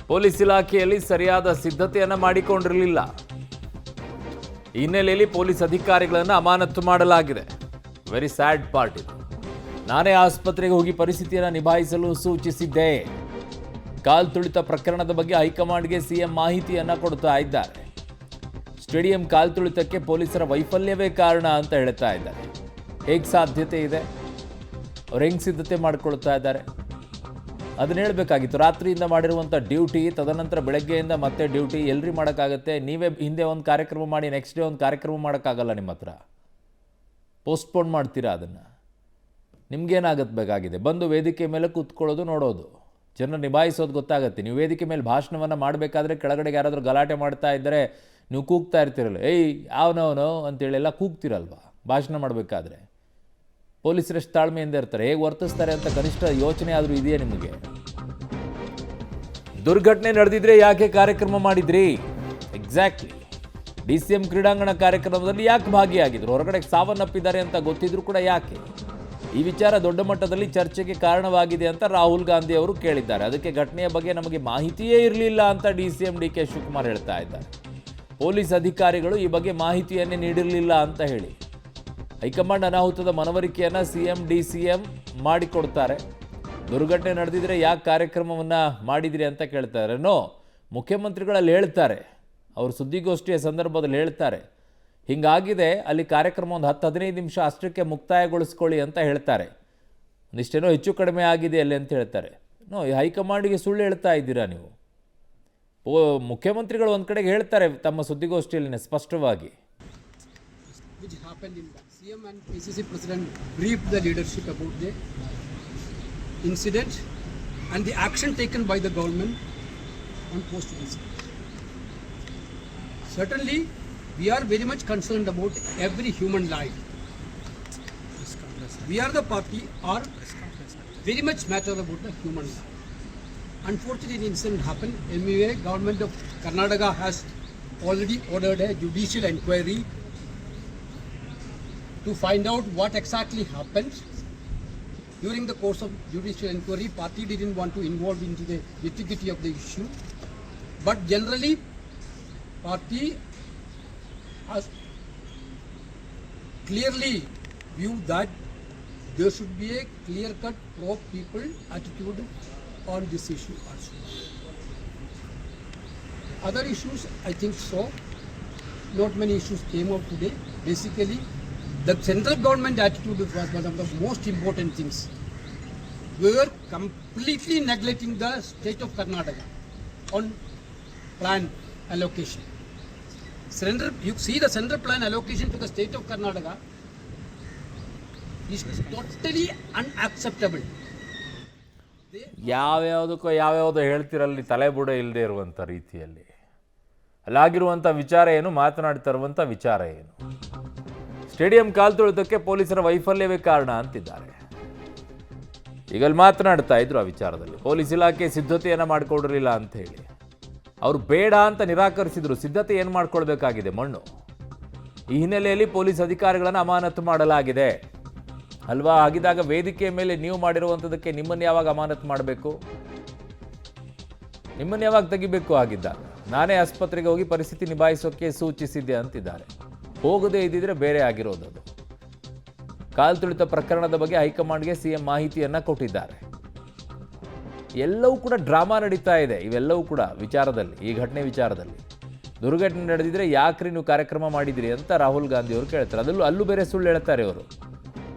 Police ಇಲಾಖೆಯಲ್ಲಿ ಸರಿಯಾದ ಸಿದ್ಧತೆಯನ್ನು ಮಾಡಿಕೊಂಡಿರಲಿಲ್ಲ. ಈ ಹಿನ್ನೆಲೆಯಲ್ಲಿ ಪೊಲೀಸ್ ಅಧಿಕಾರಿಗಳನ್ನು ಅಮಾನತು ಮಾಡಲಾಗಿದೆ. ವೆರಿ ಸ್ಯಾಡ್ ಪಾರ್ಟ್ ಇದು. ನಾನೇ ಆಸ್ಪತ್ರೆಗೆ ಹೋಗಿ ಪರಿಸ್ಥಿತಿಯನ್ನು ನಿಭಾಯಿಸಲು ಸೂಚಿಸಿದ್ದೆ. ಕಾಲ್ ತುಳಿತ ಪ್ರಕರಣದ ಬಗ್ಗೆ ಹೈಕಮಾಂಡ್ಗೆ ಸಿಎಂ ಮಾಹಿತಿಯನ್ನು ಕೊಡ್ತಾ ಇದ್ದಾರೆ. ಸ್ಟೇಡಿಯಂ ಕಾಲ್ ತುಳಿತಕ್ಕೆ ಪೊಲೀಸರ ವೈಫಲ್ಯವೇ ಕಾರಣ ಅಂತ ಹೇಳ್ತಾ ಇದ್ದಾರೆ. ಹೇಗೆ ಸಾಧ್ಯತೆ ಇದೆ? ಅವ್ರು ಹೆಂಗೆ ಸಿದ್ಧತೆ ಮಾಡ್ಕೊಳ್ತಾ ಇದ್ದಾರೆ ಅದನ್ನ ಹೇಳಬೇಕಾಗಿತ್ತು. ರಾತ್ರಿಯಿಂದ ಮಾಡಿರುವಂಥ ಡ್ಯೂಟಿ, ತದನಂತರ ಬೆಳಗ್ಗೆಯಿಂದ ಮತ್ತೆ ಡ್ಯೂಟಿ ಎಲ್ರಿ ಮಾಡೋಕ್ಕಾಗತ್ತೆ? ನೀವೇ ಹಿಂದೆ ಒಂದು ಕಾರ್ಯಕ್ರಮ ಮಾಡಿ ನೆಕ್ಸ್ಟ್ ಡೇ ಒಂದು ಕಾರ್ಯಕ್ರಮ ಮಾಡೋಕ್ಕಾಗಲ್ಲ. ನಿಮ್ಮ ಹತ್ರ ಪೋಸ್ಟ್ಪೋನ್ ಮಾಡ್ತೀರಾ ಅದನ್ನು. ನಿಮ್ಗೇನಾಗತ್ತೆ ಬೇಕಾಗಿದೆ? ಬಂದು ವೇದಿಕೆ ಮೇಲೆ ಕೂತ್ಕೊಳ್ಳೋದು, ನೋಡೋದು, ಜನರು ನಿಭಾಯಿಸೋದು ಗೊತ್ತಾಗುತ್ತೆ. ನೀವು ವೇದಿಕೆ ಮೇಲೆ ಭಾಷಣವನ್ನು ಮಾಡಬೇಕಾದ್ರೆ ಕೆಳಗಡೆಗೆ ಯಾರಾದರೂ ಗಲಾಟೆ ಮಾಡ್ತಾ ಇದ್ದರೆ ನೀವು ಕೂಗ್ತಾ ಇರ್ತೀರಲ್ಲ, ಏಯ್ ಯಾವನವನು ಅಂತೇಳೆಲ್ಲ ಕೂಗ್ತಿರಲ್ವಾ ಭಾಷಣ ಮಾಡಬೇಕಾದ್ರೆ? ಪೊಲೀಸರಷ್ಟು ತಾಳ್ಮೆಯಿಂದ ಇರ್ತಾರೆ. ಹೇಗೆ ವರ್ತಿಸ್ತಾರೆ ಅಂತ ಕನಿಷ್ಠ ಯೋಚನೆ ಆದರೂ ಇದೆಯಾ ನಿಮಗೆ? ದುರ್ಘಟನೆ ನಡೆದಿದ್ರೆ ಯಾಕೆ ಕಾರ್ಯಕ್ರಮ ಮಾಡಿದ್ರಿ? ಎಕ್ಸಾಕ್ಟ್ಲಿ. DCM ಕ್ರೀಡಾಂಗಣ ಕಾರ್ಯಕ್ರಮದಲ್ಲಿ ಯಾಕೆ ಭಾಗಿಯಾಗಿದ್ರು? ಹೊರಗಡೆ ಸಾವನ್ನಪ್ಪಿದ್ದಾರೆ ಅಂತ ಗೊತ್ತಿದ್ರು ಕೂಡ ಯಾಕೆ? ಈ ವಿಚಾರ ದೊಡ್ಡ ಮಟ್ಟದಲ್ಲಿ ಚರ್ಚೆಗೆ ಕಾರಣವಾಗಿದೆ ಅಂತ ರಾಹುಲ್ ಗಾಂಧಿ ಅವರು ಕೇಳಿದ್ದಾರೆ. ಅದಕ್ಕೆ ಘಟನೆಯ ಬಗ್ಗೆ ನಮಗೆ ಮಾಹಿತಿಯೇ ಇರಲಿಲ್ಲ ಅಂತ DCM DK ಶಿವಕುಮಾರ್ ಹೇಳ್ತಾ ಇದ್ದಾರೆ. ಪೊಲೀಸ್ ಅಧಿಕಾರಿಗಳು ಈ ಬಗ್ಗೆ ಮಾಹಿತಿಯನ್ನೇ ನೀಡಿರಲಿಲ್ಲ ಅಂತ ಹೇಳಿ ಹೈಕಮಾಂಡ್ ಅನಾಹುತದ ಮನವರಿಕೆಯನ್ನು CM DCM ಮಾಡಿಕೊಡ್ತಾರೆ. ದುರ್ಘಟನೆ ನಡೆದಿದ್ರೆ ಯಾಕೆ ಕಾರ್ಯಕ್ರಮವನ್ನು ಮಾಡಿದಿರಿ ಅಂತ ಕೇಳ್ತಾರೆ. ಮುಖ್ಯಮಂತ್ರಿಗಳಲ್ಲಿ ಹೇಳ್ತಾರೆ, ಅವರು ಸುದ್ದಿಗೋಷ್ಠಿಯ ಸಂದರ್ಭದಲ್ಲಿ ಹೇಳ್ತಾರೆ, ಹಿಂಗಾಗಿದೆ, ಅಲ್ಲಿ ಕಾರ್ಯಕ್ರಮ ಒಂದು 10-15 ನಿಮಿಷ ಅಷ್ಟಕ್ಕೆ ಮುಕ್ತಾಯಗೊಳಿಸ್ಕೊಳ್ಳಿ ಅಂತ ಹೇಳ್ತಾರೆ. ಒಂದಿಷ್ಟೇನೋ ಹೆಚ್ಚು ಕಡಿಮೆ ಆಗಿದೆ ಅಲ್ಲಿ ಅಂತ ಹೇಳ್ತಾರೆ. ಹೈಕಮಾಂಡಿಗೆ ಸುಳ್ಳು ಹೇಳ್ತಾ ಇದ್ದೀರಾ ನೀವು? ಮುಖ್ಯಮಂತ್ರಿಗಳು ಒಂದು ಕಡೆಗೆ ಹೇಳ್ತಾರೆ ತಮ್ಮ ಸುದ್ದಿಗೋಷ್ಠಿಯಲ್ಲಿ ಸ್ಪಷ್ಟವಾಗಿ. Which happened in that. CM and PCC President briefed the leadership about the incident and the action taken by the government on post-incident. Certainly, we are very much concerned about every human life. We are the party are very much matter about the human life. Unfortunately, an incident happened. Anyway, government of Karnataka has already ordered a judicial inquiry to find out what exactly happened. During the course of judicial inquiry, party didn't want to involve into the nitty-gritty of the issue. But generally, party has clearly viewed that there should be a clear-cut pro-people attitude on this issue also. Other issues, I think so. Not many issues came out today. Basically, the central government attitude was one of the most important things. We were completely neglecting the state of Karnataka on plan allocation. You see the central plan allocation to the state of Karnataka is totally unacceptable. ಯಾವ್ಯಾವುದೋ ಹೇಳ್ತಿರಲ್ಲಿ ತಲೆಬುಡ ಇಲ್ಲದೆ ಇರುವಂಥ ರೀತಿಯಲ್ಲಿ ಅಲ್ಲಾಗಿರುವಂಥ ವಿಚಾರ ಏನು, ಮಾತನಾಡ್ತಾ ಇರುವಂಥ ವಿಚಾರ ಏನು? Stadium ಕಾಲ್ ತುಳಿತಕ್ಕೆ ಪೊಲೀಸರ ವೈಫಲ್ಯವೇ ಕಾರಣ ಅಂತಿದ್ದಾರೆ. ಈಗ ಅಲ್ಲಿ ಮಾತನಾಡ್ತಾ ಇದ್ರು ಆ ವಿಚಾರದಲ್ಲಿ. ಪೊಲೀಸ್ ಇಲಾಖೆ ಸಿದ್ಧತೆಯನ್ನು ಮಾಡಿಕೊಂಡಿರಲಿಲ್ಲ ಅಂತ ಹೇಳಿ ಅವರು ಬೇಡ ಅಂತ ನಿರಾಕರಿಸಿದ್ರು. ಸಿದ್ಧತೆ ಏನು ಮಾಡ್ಕೊಳ್ಬೇಕಾಗಿದೆ? ಮಣ್ಣು. ಈ ಹಿನ್ನೆಲೆಯಲ್ಲಿ ಪೊಲೀಸ್ ಅಧಿಕಾರಿಗಳನ್ನು ಅಮಾನತು ಮಾಡಲಾಗಿದೆ ಅಲ್ವಾ? ಹಾಗಿದ್ದಾಗ ವೇದಿಕೆಯ ಮೇಲೆ ನೀವು ಮಾಡಿರುವಂಥದ್ದಕ್ಕೆ ನಿಮ್ಮನ್ನು ಯಾವಾಗ ಅಮಾನತು ಮಾಡಬೇಕು? ನಿಮ್ಮನ್ನು ಯಾವಾಗ ತೆಗಿಬೇಕು? ಆಗಿದ್ದಾಗ ನಾನೇ ಆಸ್ಪತ್ರೆಗೆ ಹೋಗಿ ಪರಿಸ್ಥಿತಿ ನಿಭಾಯಿಸೋಕೆ ಸೂಚಿಸಿದ್ದೆ ಅಂತಿದ್ದಾರೆ. ಹೋಗದೇ ಇದ್ದಿದ್ರೆ ಬೇರೆ ಆಗಿರೋದು. ಅದು ಕಾಲ್ ತುಳಿತ ಪ್ರಕರಣದ ಬಗ್ಗೆ ಹೈಕಮಾಂಡ್ಗೆ CM ಮಾಹಿತಿಯನ್ನು ಕೊಟ್ಟಿದ್ದಾರೆ. ಎಲ್ಲವೂ ಕೂಡ ಡ್ರಾಮಾ ನಡೀತಾ ಇದೆ. ಇವೆಲ್ಲವೂ ಕೂಡ ವಿಚಾರದಲ್ಲಿ, ಈ ಘಟನೆ ವಿಚಾರದಲ್ಲಿ ದುರ್ಘಟನೆ ನಡೆದಿದ್ರೆ ಯಾಕ್ರಿ ನೀವು ಕಾರ್ಯಕ್ರಮ ಮಾಡಿದಿರಿ ಅಂತ ರಾಹುಲ್ ಗಾಂಧಿ ಅವರು ಕೇಳ್ತಾರೆ. ಅಲ್ಲೂ ಬೇರೆ ಸುಳ್ಳು ಹೇಳ್ತಾರೆ ಅವರು.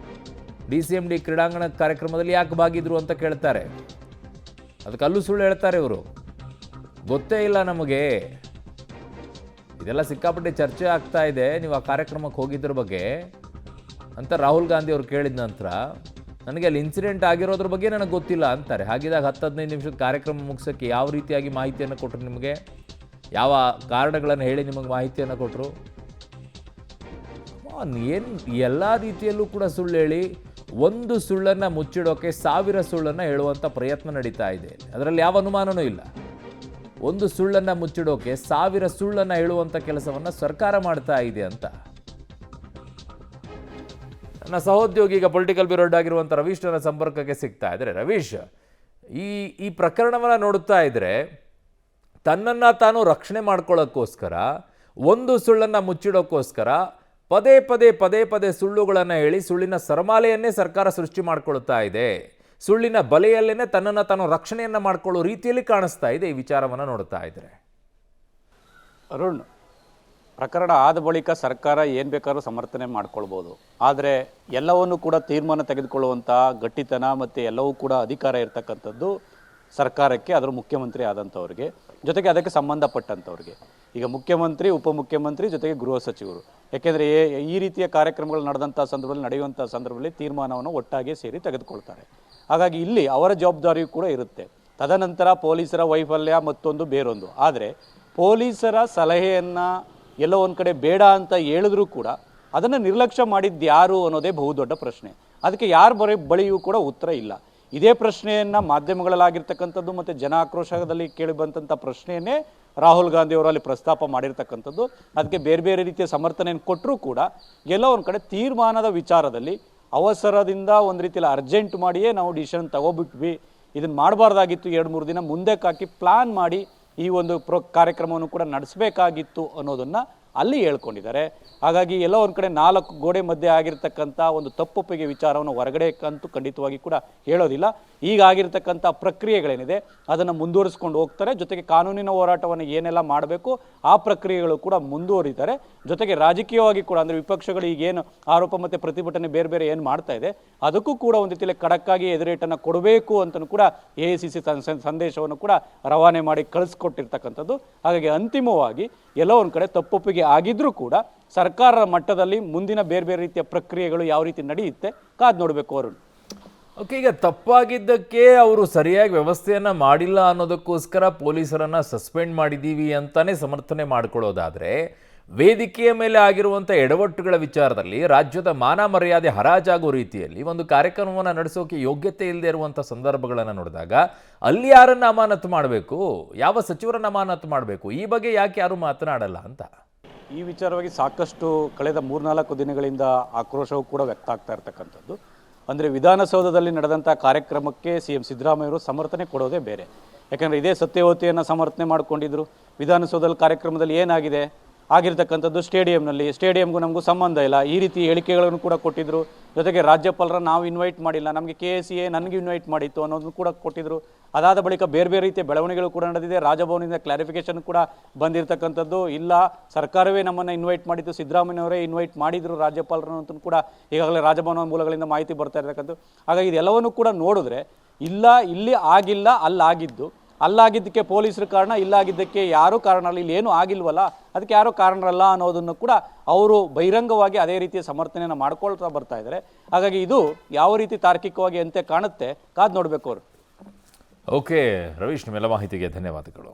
DCM D ಕ್ರೀಡಾಂಗಣ ಕಾರ್ಯಕ್ರಮದಲ್ಲಿ ಯಾಕೆ ಭಾಗಿದ್ರು ಅಂತ ಕೇಳ್ತಾರೆ. ಅದಕ್ಕೆ ಅಲ್ಲೂ ಸುಳ್ಳು ಹೇಳ್ತಾರೆ ಇವರು. ಗೊತ್ತೇ ಇಲ್ಲ ನಮಗೆ. ಇದೆಲ್ಲ ಸಿಕ್ಕಾಪಟ್ಟೆ ಚರ್ಚೆ ಆಗ್ತಾ ಇದೆ. ನೀವು ಆ ಕಾರ್ಯಕ್ರಮಕ್ಕೆ ಹೋಗಿದ್ರ ಬಗ್ಗೆ ಅಂತ ರಾಹುಲ್ ಗಾಂಧಿ ಅವರು ಕೇಳಿದ ನಂತರ ನನಗೆ ಅಲ್ಲಿ ಇನ್ಸಿಡೆಂಟ್ ಆಗಿರೋದ್ರ ಬಗ್ಗೆ ನನಗೆ ಗೊತ್ತಿಲ್ಲ ಅಂತಾರೆ. ಹಾಗಿದಾಗ 10-15 ನಿಮಿಷದ ಕಾರ್ಯಕ್ರಮ ಮುಗಿಸೋಕ್ಕೆ ಯಾವ ರೀತಿಯಾಗಿ ಮಾಹಿತಿಯನ್ನು ಕೊಟ್ಟರು ನಿಮಗೆ? ಯಾವ ಕಾರಣಗಳನ್ನು ಹೇಳಿ ನಿಮಗೆ ಮಾಹಿತಿಯನ್ನು ಕೊಟ್ಟರು? ಏನು ಎಲ್ಲ ರೀತಿಯಲ್ಲೂ ಕೂಡ ಸುಳ್ಳು ಹೇಳಿ ಒಂದು ಸುಳ್ಳನ್ನು ಮುಚ್ಚಿಡೋಕೆ 1000 ಸುಳ್ಳನ್ನು ಹೇಳುವಂಥ ಪ್ರಯತ್ನ ನಡೀತಾ ಇದೆ. ಅದರಲ್ಲಿ ಯಾವ ಅನುಮಾನವೂ ಇಲ್ಲ. ಒಂದು ಸುಳ್ಳನ್ನು ಮುಚ್ಚಿಡೋಕೆ 1000 ಸುಳ್ಳನ್ನು ಹೇಳುವಂಥ ಕೆಲಸವನ್ನು ಸರ್ಕಾರ ಮಾಡ್ತಾ ಇದೆ ಅಂತ. ನನ್ನ ಸಹೋದ್ಯೋಗಿ ಈಗ ಪೊಲಿಟಿಕಲ್ ಬ್ಯೂರೋ ಹೆಡ್ ಆಗಿರುವಂಥ ರವೀಶ್ ನನ್ನ ಸಂಪರ್ಕಕ್ಕೆ ಸಿಗ್ತಾ ಇದ್ದಾರೆ. ರವೀಶ್, ಈ ಪ್ರಕರಣವನ್ನು ನೋಡುತ್ತಾ ಇದ್ರೆ ತನ್ನನ್ನು ತಾನು ರಕ್ಷಣೆ ಮಾಡ್ಕೊಳ್ಳೋಕ್ಕೋಸ್ಕರ, ಒಂದು ಸುಳ್ಳನ್ನು ಮುಚ್ಚಿಡೋಕ್ಕೋಸ್ಕರ ಪದೇ ಪದೇ ಪದೇ ಪದೇ ಸುಳ್ಳುಗಳನ್ನು ಹೇಳಿ ಸುಳ್ಳಿನ ಸರಮಾಲೆಯನ್ನೇ ಸರ್ಕಾರ ಸೃಷ್ಟಿ ಮಾಡ್ಕೊಳ್ತಾ ಇದೆ. ಸುಳ್ಳಿನ ಬಲೆಯಲ್ಲೇನೆ ತನ್ನನ್ನು ತಾನು ರಕ್ಷಣೆಯನ್ನು ಮಾಡ್ಕೊಳ್ಳೋ ರೀತಿಯಲ್ಲಿ ಕಾಣಿಸ್ತಾ ಇದೆ ಈ ವಿಚಾರವನ್ನು ನೋಡ್ತಾ ಇದ್ರೆ. ಅರುಣ್, ಪ್ರಕರಣ ಆದ ಬಳಿಕ ಸರ್ಕಾರ ಏನು ಬೇಕಾದ್ರೂ ಸಮರ್ಥನೆ ಮಾಡ್ಕೊಳ್ಬೋದು. ಆದರೆ ಎಲ್ಲವನ್ನು ಕೂಡ ತೀರ್ಮಾನ ತೆಗೆದುಕೊಳ್ಳುವಂಥ ಗಟ್ಟಿತನ ಮತ್ತು ಎಲ್ಲವೂ ಕೂಡ ಅಧಿಕಾರ ಇರ್ತಕ್ಕಂಥದ್ದು ಸರ್ಕಾರಕ್ಕೆ, ಅದರ ಮುಖ್ಯಮಂತ್ರಿ ಆದಂಥವ್ರಿಗೆ, ಜೊತೆಗೆ ಅದಕ್ಕೆ ಸಂಬಂಧಪಟ್ಟಂಥವ್ರಿಗೆ. ಈಗ ಮುಖ್ಯಮಂತ್ರಿ, ಉಪಮುಖ್ಯಮಂತ್ರಿ, ಜೊತೆಗೆ ಗೃಹ ಸಚಿವರು. ಯಾಕೆಂದರೆ ಈ ರೀತಿಯ ಕಾರ್ಯಕ್ರಮಗಳು ನಡೆದಂಥ ಸಂದರ್ಭದಲ್ಲಿ, ನಡೆಯುವಂಥ ಸಂದರ್ಭದಲ್ಲಿ ತೀರ್ಮಾನವನ್ನು ಒಟ್ಟಾಗಿ ಸೇರಿ ತೆಗೆದುಕೊಳ್ತಾರೆ. ಹಾಗಾಗಿ ಇಲ್ಲಿ ಅವರ ಜವಾಬ್ದಾರಿಯೂ ಕೂಡ ಇರುತ್ತೆ. ತದನಂತರ ಪೊಲೀಸರ ವೈಫಲ್ಯ ಮತ್ತೊಂದು ಬೇರೊಂದು. ಆದರೆ ಪೊಲೀಸರ ಸಲಹೆಯನ್ನು ಎಲ್ಲೋ ಒಂದು ಕಡೆ ಬೇಡ ಅಂತ ಹೇಳಿದ್ರೂ ಕೂಡ ಅದನ್ನು ನಿರ್ಲಕ್ಷ್ಯ ಮಾಡಿದ್ದು ಯಾರು ಅನ್ನೋದೇ ಬಹುದೊಡ್ಡ ಪ್ರಶ್ನೆ. ಅದಕ್ಕೆ ಯಾರ ಬಳಿಯೂ ಕೂಡ ಉತ್ತರ ಇಲ್ಲ. ಇದೇ ಪ್ರಶ್ನೆಯನ್ನು ಮಾಧ್ಯಮಗಳಲ್ಲಾಗಿರ್ತಕ್ಕಂಥದ್ದು ಮತ್ತು ಜನ ಆಕ್ರೋಶದಲ್ಲಿ ಕೇಳಿ ಬಂದಂಥ ಪ್ರಶ್ನೆಯನ್ನೇ ರಾಹುಲ್ ಗಾಂಧಿ ಅವರು ಅಲ್ಲಿ ಪ್ರಸ್ತಾಪ ಮಾಡಿರ್ತಕ್ಕಂಥದ್ದು. ಅದಕ್ಕೆ ಬೇರೆ ಬೇರೆ ರೀತಿಯ ಸಮರ್ಥನೆಯನ್ನು ಕೊಟ್ಟರೂ ಕೂಡ ಎಲ್ಲೋ ಒಂದು ಕಡೆ ತೀರ್ಮಾನದ ವಿಚಾರದಲ್ಲಿ ಅವಸರದಿಂದ ಒಂದು ರೀತಿಯಲ್ಲಿ ಅರ್ಜೆಂಟ್ ಮಾಡಿಯೇ ನಾವು ಡಿಸಿಷನ್ ತಗೋಬಿಟ್ವಿ, ಇದನ್ನು ಮಾಡಬಾರ್ದಾಗಿತ್ತು, 2-3 ದಿನ ಮುಂದಕ್ಕೆ ಹಾಕಿ ಪ್ಲಾನ್ ಮಾಡಿ ಈ ಒಂದು ಕಾರ್ಯಕ್ರಮವನ್ನು ಕೂಡ ನಡೆಸಬೇಕಾಗಿತ್ತು ಅನ್ನೋದನ್ನು ಅಲ್ಲಿ ಹೇಳ್ಕೊಂಡಿದ್ದಾರೆ. ಹಾಗಾಗಿ ಎಲ್ಲ ಒಂದು ಕಡೆ 4 ಗೋಡೆ ಮಧ್ಯೆ ಆಗಿರ್ತಕ್ಕಂಥ ಒಂದು ತಪ್ಪೊಪ್ಪಿಗೆ ವಿಚಾರವನ್ನು ಹೊರಗಡೆ ಅಂತೂ ಖಂಡಿತವಾಗಿ ಕೂಡ ಹೇಳೋದಿಲ್ಲ. ಈಗ ಆಗಿರ್ತಕ್ಕಂಥ ಪ್ರಕ್ರಿಯೆಗಳೇನಿದೆ ಅದನ್ನು ಮುಂದುವರಿಸ್ಕೊಂಡು ಹೋಗ್ತಾರೆ. ಜೊತೆಗೆ ಕಾನೂನಿನ ಹೋರಾಟವನ್ನು ಏನೆಲ್ಲ ಮಾಡಬೇಕು ಆ ಪ್ರಕ್ರಿಯೆಗಳು ಕೂಡ ಮುಂದುವರಿತಾರೆ. ಜೊತೆಗೆ ರಾಜಕೀಯವಾಗಿ ಕೂಡ, ಅಂದರೆ ವಿಪಕ್ಷಗಳು ಈಗೇನು ಆರೋಪ ಮತ್ತು ಪ್ರತಿಭಟನೆ ಬೇರೆ ಬೇರೆ ಏನು ಮಾಡ್ತಾ ಇದೆ ಅದಕ್ಕೂ ಕೂಡ ಒಂದು ರೀತಿಯಲ್ಲಿ ಖಡಕ್ಕಾಗಿ ಎದುರೇಟನ್ನು ಕೊಡಬೇಕು ಅಂತಲೂ ಕೂಡ AICC ಸಂದೇಶವನ್ನು ಕೂಡ ರವಾನೆ ಮಾಡಿ ಕಳಿಸ್ಕೊಟ್ಟಿರ್ತಕ್ಕಂಥದ್ದು. ಹಾಗಾಗಿ ಅಂತಿಮವಾಗಿ ಎಲ್ಲೋ ಒಂದು ಕಡೆ ತಪ್ಪೊಪ್ಪಿಗೆ ಆಗಿದ್ರೂ ಕೂಡ ಸರ್ಕಾರದ ಮಟ್ಟದಲ್ಲಿ ಮುಂದಿನ ಬೇರೆ ಬೇರೆ ರೀತಿಯ ಪ್ರಕ್ರಿಯೆಗಳು ಯಾವ ರೀತಿ ನಡೆಯುತ್ತೆ ಕಾದು ನೋಡಬೇಕು ಅರುಣ್. ಓಕೆ, ಈಗ ತಪ್ಪಾಗಿದ್ದಕ್ಕೆ ಅವರು ಸರಿಯಾಗಿ ವ್ಯವಸ್ಥೆಯನ್ನ ಮಾಡಿಲ್ಲ ಅನ್ನೋದಕ್ಕೋಸ್ಕರ ಪೊಲೀಸರನ್ನ ಸಸ್ಪೆಂಡ್ ಮಾಡಿದ್ದೀವಿ ಅಂತಾನೆ ಸಮರ್ಥನೆ ಮಾಡ್ಕೊಳ್ಳೋದಾದ್ರೆ, ವೇದಿಕೆಯ ಮೇಲೆ ಆಗಿರುವಂಥ ಎಡವಟ್ಟುಗಳ ವಿಚಾರದಲ್ಲಿ ರಾಜ್ಯದ ಮಾನ ಮರ್ಯಾದೆ ಹರಾಜಾಗೋ ರೀತಿಯಲ್ಲಿ ಒಂದು ಕಾರ್ಯಕ್ರಮವನ್ನು ನಡೆಸೋಕೆ ಯೋಗ್ಯತೆ ಇಲ್ಲದೆ ಇರುವಂಥ ಸಂದರ್ಭಗಳನ್ನು ನೋಡಿದಾಗ ಅಲ್ಲಿ ಯಾರನ್ನು ಅಮಾನತು ಮಾಡಬೇಕು, ಯಾವ ಸಚಿವರನ್ನು ಅಮಾನತು ಮಾಡಬೇಕು, ಈ ಬಗ್ಗೆ ಯಾಕೆ ಯಾರು ಮಾತನಾಡಲ್ಲ ಅಂತ. ಈ ವಿಚಾರವಾಗಿ ಸಾಕಷ್ಟು ಕಳೆದ 3-4 ದಿನಗಳಿಂದ ಆಕ್ರೋಶವೂ ಕೂಡ ವ್ಯಕ್ತ ಆಗ್ತಾ ಇರ್ತಕ್ಕಂಥದ್ದು. ಅಂದರೆ ವಿಧಾನಸೌಧದಲ್ಲಿ ನಡೆದಂಥ ಕಾರ್ಯಕ್ರಮಕ್ಕೆ CM ಸಿದ್ದರಾಮಯ್ಯವರು ಸಮರ್ಥನೆ ಕೊಡೋದೇ ಬೇರೆ. ಯಾಕಂದರೆ ಇದೇ ಸತ್ಯವತಿಯನ್ನು ಸಮರ್ಥನೆ ಮಾಡಿಕೊಂಡಿದ್ರು. ವಿಧಾನಸೌಧದಲ್ಲಿ ಕಾರ್ಯಕ್ರಮದಲ್ಲಿ ಏನಾಗಿದೆ ಆಗಿರ್ತಕ್ಕಂಥದ್ದು ಸ್ಟೇಡಿಯಂಗೂ ನಮಗೂ ಸಂಬಂಧ ಇಲ್ಲ, ಈ ರೀತಿ ಹೇಳಿಕೆಗಳನ್ನು ಕೂಡ ಕೊಟ್ಟಿದ್ರು. ಜೊತೆಗೆ ರಾಜ್ಯಪಾಲರನ್ನು ನಾವು ಇನ್ವೈಟ್ ಮಾಡಿಲ್ಲ, ನಮಗೆ KSA ನನಗೆ ಇನ್ವೈಟ್ ಮಾಡಿತ್ತು ಅನ್ನೋದನ್ನು ಕೂಡ ಕೊಟ್ಟಿದ್ರು. ಅದಾದ ಬಳಿಕ ಬೇರೆ ಬೇರೆ ರೀತಿಯ ಬೆಳವಣಿಗೆಗಳು ಕೂಡ ನಡೆದಿದೆ. ರಾಜಭವನದಿಂದ ಕ್ಲಾರಿಫಿಕೇಶನ್ ಕೂಡ ಬಂದಿರತಕ್ಕಂಥದ್ದು, ಇಲ್ಲ ಸರ್ಕಾರವೇ ನಮ್ಮನ್ನು ಇನ್ವೈಟ್ ಮಾಡಿತ್ತು, ಸಿದ್ದರಾಮಯ್ಯನವರೇ ಇನ್ವೈಟ್ ಮಾಡಿದ್ರು ರಾಜ್ಯಪಾಲರನ್ನು ಅಂತ ಕೂಡ ಈಗಾಗಲೇ ರಾಜಭವನ ಮೂಲಗಳಿಂದ ಮಾಹಿತಿ ಬರ್ತಾ ಇರತಕ್ಕಂಥದ್ದು. ಹಾಗಾಗಿ ಇದೆಲ್ಲವನ್ನು ಕೂಡ ನೋಡಿದ್ರೆ ಇಲ್ಲ, ಇಲ್ಲಿ ಆಗಿಲ್ಲ, ಅಲ್ಲಾಗಿದ್ದು, ಅಲ್ಲಾಗಿದ್ದಕ್ಕೆ ಪೊಲೀಸರು ಕಾರಣ, ಇಲ್ಲಾಗಿದ್ದಕ್ಕೆ ಯಾರೂ ಕಾರಣ ಅಲ್ಲ, ಇಲ್ಲಿ ಏನೂ ಆಗಿಲ್ವಲ್ಲ ಅದಕ್ಕೆ ಯಾರೂ ಕಾರಣರಲ್ಲ ಅನ್ನೋದನ್ನು ಕೂಡ ಅವರು ಬಹಿರಂಗವಾಗಿ ಅದೇ ರೀತಿಯ ಸಮರ್ಥನೆಯನ್ನು ಮಾಡ್ಕೊಳ್ತಾ ಬರ್ತಾ ಇದ್ದಾರೆ. ಹಾಗಾಗಿ ಇದು ಯಾವ ರೀತಿ ತಾರ್ಕಿಕವಾಗಿ ಅಂತೆ ಕಾಣುತ್ತೆ ಕಾದು ನೋಡಬೇಕು ಅವರು. ಓಕೆ ರವೀಶ್, ನಿಮ್ಮೆಲ್ಲ ಮಾಹಿತಿಗೆ ಧನ್ಯವಾದಗಳು.